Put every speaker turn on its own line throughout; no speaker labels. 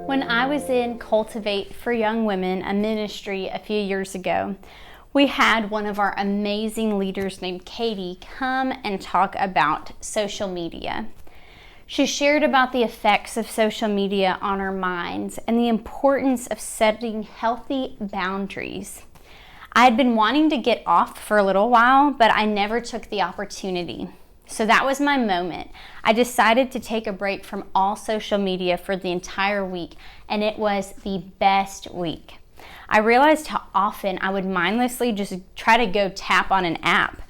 When I was in Cultivate for Young Women, a ministry a few years ago, we had one of our amazing leaders named Katie come and talk about social media. She shared about the effects of social media on our minds and the importance of setting healthy boundaries. I had been wanting to get off for a little while, but I never took the opportunity. So that was my moment. I decided to take a break from all social media for the entire week, and it was the best week. I realized how often I would mindlessly just try to go tap on an app.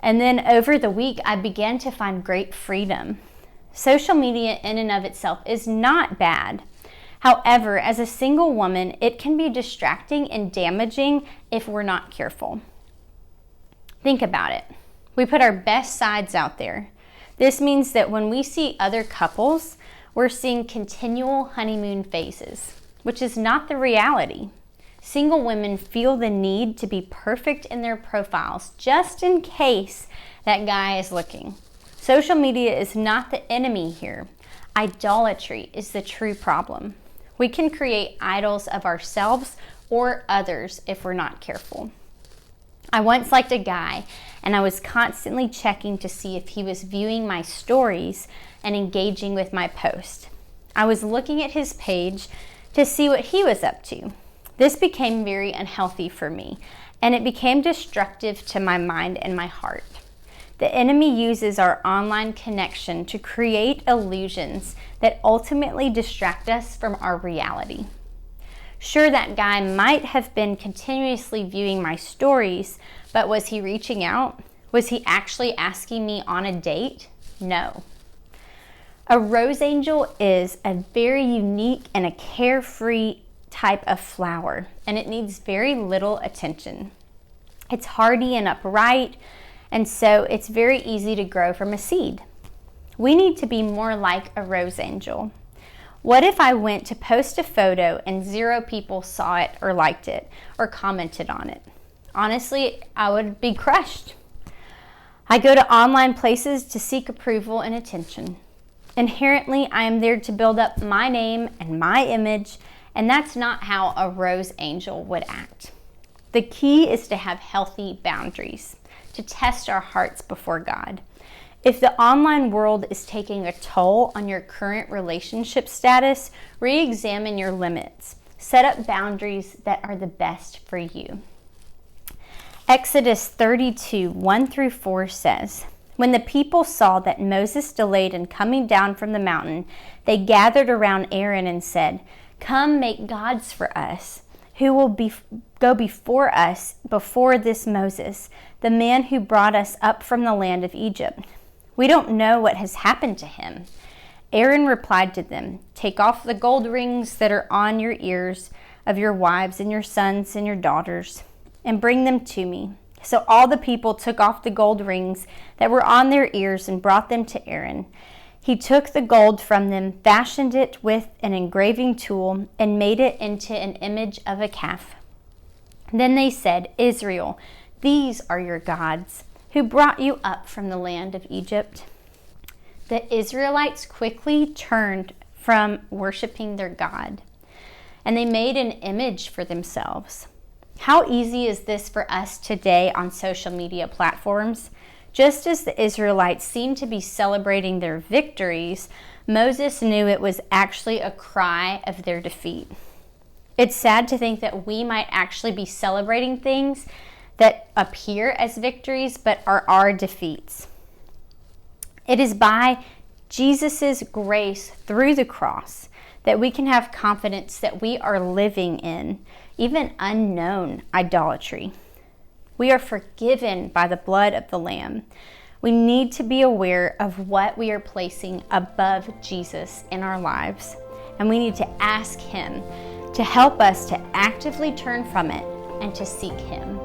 And then over the week, I began to find great freedom. Social media in and of itself is not bad. However, as a single woman, it can be distracting and damaging if we're not careful. Think about it. We put our best sides out there. This means that when we see other couples, we're seeing continual honeymoon phases, which is not the reality. Single women feel the need to be perfect in their profiles just in case that guy is looking. Social media is not the enemy here. Idolatry is the true problem. We can create idols of ourselves or others if we're not careful. I once liked a guy, and I was constantly checking to see if he was viewing my stories and engaging with my post. I was looking at his page to see what he was up to. This became very unhealthy for me, and it became destructive to my mind and my heart. The enemy uses our online connection to create illusions that ultimately distract us from our reality. Sure, that guy might have been continuously viewing my stories, but was he reaching out? Was he actually asking me on a date? No. A rose angel is a very unique and a carefree type of flower, and it needs very little attention. It's hardy and upright, and so it's very easy to grow from a seed. We need to be more like a rose angel. What if I went to post a photo and 0 people saw it or liked it or commented on it? Honestly, I would be crushed. I go to online places to seek approval and attention. Inherently, I am there to build up my name and my image, and that's not how a rose angel would act. The key is to have healthy boundaries, to test our hearts before God. If the online world is taking a toll on your current relationship status, re-examine your limits. Set up boundaries that are the best for you. Exodus 32, 1-4 says, "When the people saw that Moses delayed in coming down from the mountain, they gathered around Aaron and said, 'Come make gods for us, who will go before us before this Moses, the man who brought us up from the land of Egypt. We don't know what has happened to him.' Aaron replied to them, 'Take off the gold rings that are on your ears of your wives and your sons and your daughters, and bring them to me.' So all the people took off the gold rings that were on their ears and brought them to Aaron. He took the gold from them, fashioned it with an engraving tool, and made it into an image of a calf. Then they said, 'Israel, these are your gods, who brought you up from the land of Egypt.' The Israelites quickly turned from worshiping their God, and they made an image for themselves. How easy is this for us today on social media platforms? Just as the Israelites seemed to be celebrating their victories, Moses knew it was actually a cry of their defeat. It's sad to think that we might actually be celebrating things that appear as victories but are our defeats. It is by Jesus' grace through the cross that we can have confidence that we are living in even unknown idolatry. We are forgiven by the blood of the Lamb. We need to be aware of what we are placing above Jesus in our lives, and we need to ask Him to help us to actively turn from it and to seek Him.